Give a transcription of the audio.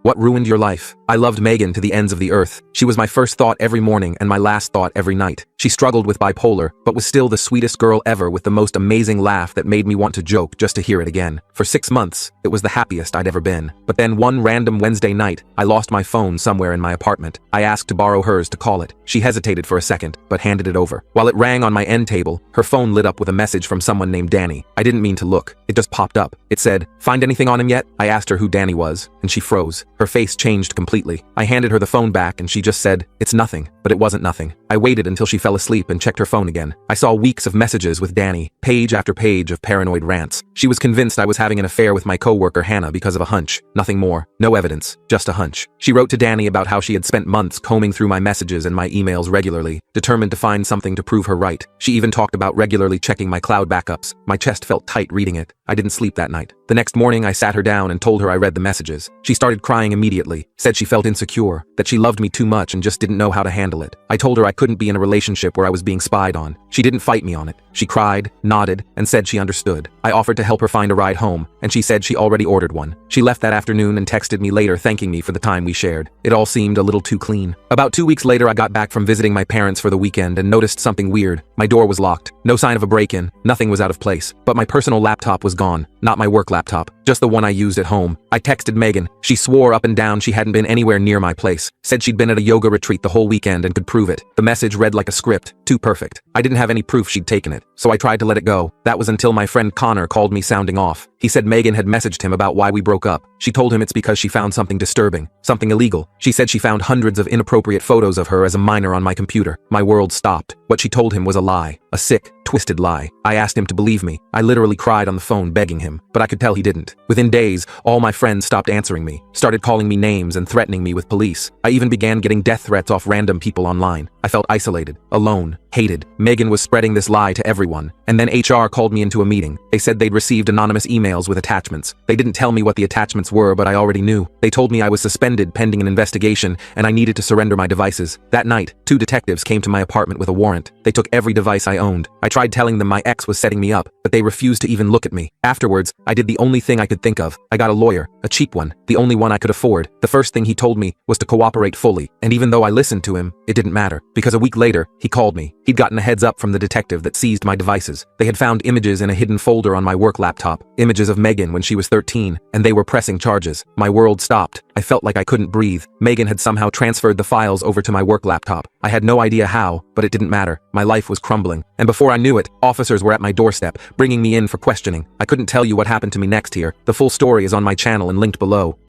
What ruined your life? I loved Megan to the ends of the earth. She was my first thought every morning and my last thought every night. She struggled with bipolar, but was still the sweetest girl ever with the most amazing laugh that made me want to joke just to hear it again. For 6 months, it was the happiest I'd ever been. But then one random Wednesday night, I lost my phone somewhere in my apartment. I asked to borrow hers to call it. She hesitated for a second, but handed it over. While it rang on my end table, her phone lit up with a message from someone named Danny. I didn't mean to look. It just popped up. It said, "Find anything on him yet?" I asked her who Danny was, and she froze. Her face changed completely. I handed her the phone back and she just said, "It's nothing." But it wasn't nothing. I waited until she fell asleep and checked her phone again. I saw weeks of messages with Danny, page after page of paranoid rants. She was convinced I was having an affair with my coworker Hannah because of a hunch. Nothing more. No evidence. Just a hunch. She wrote to Danny about how she had spent months combing through my messages and my emails regularly, determined to find something to prove her right. She even talked about regularly checking my cloud backups. My chest felt tight reading it. I didn't sleep that night. The next morning I sat her down and told her I read the messages. She started crying immediately, said she felt insecure, that she loved me too much and just didn't know how to handle it. I told her I couldn't be in a relationship where I was being spied on. She didn't fight me on it. She cried, nodded, and said she understood. I offered to help her find a ride home, and she said she already ordered one. She left that afternoon and texted me later thanking me for the time we shared. It all seemed a little too clean. About 2 weeks later I got back from visiting my parents for the weekend and noticed something weird. My door was locked. No sign of a break-in. Nothing was out of place. But my personal laptop was gone. Not my work laptop. Just the one I used at home. I texted Megan. She swore up and down she hadn't been anywhere near my place. Said she'd been at a yoga retreat the whole weekend and could prove it. The message read like a script. Too perfect. I didn't have any proof she'd taken it, so I tried to let it go. That was until my friend Connor called me sounding off. He said Megan had messaged him about why we broke up. She told him it's because she found something disturbing, something illegal. She said she found hundreds of inappropriate photos of her as a minor on my computer. My world stopped. What she told him was a lie. A sick, twisted lie. I asked him to believe me. I literally cried on the phone begging him, but I could tell he didn't. Within days, all my friends stopped answering me, started calling me names and threatening me with police. I even began getting death threats off random people online. I felt isolated, alone, hated. Megan was spreading this lie to everyone. And then HR called me into a meeting. They said they'd received anonymous emails with attachments. They didn't tell me what the attachments were, but I already knew. They told me I was suspended pending an investigation and I needed to surrender my devices. That night, 2 detectives came to my apartment with a warrant. They took every device I owned. I tried telling them my ex was setting me up, but they refused to even look at me. Afterwards, I did the only thing I could think of. I got a lawyer, a cheap one, the only one I could afford. The first thing he told me was to cooperate fully, and even though I listened to him, it didn't matter, because a week later, he called me. He'd gotten a heads up from the detective that seized my devices. They had found images in a hidden folder on my work laptop, images of Megan when she was 13, and they were pressing charges. My world stopped. I felt like I couldn't breathe. Megan had somehow transferred the files over to my work laptop. I had no idea how, but it didn't matter. My life was crumbling. And before I knew it, officers were at my doorstep, bringing me in for questioning. I couldn't tell you what happened to me next here. The full story is on my channel and linked below.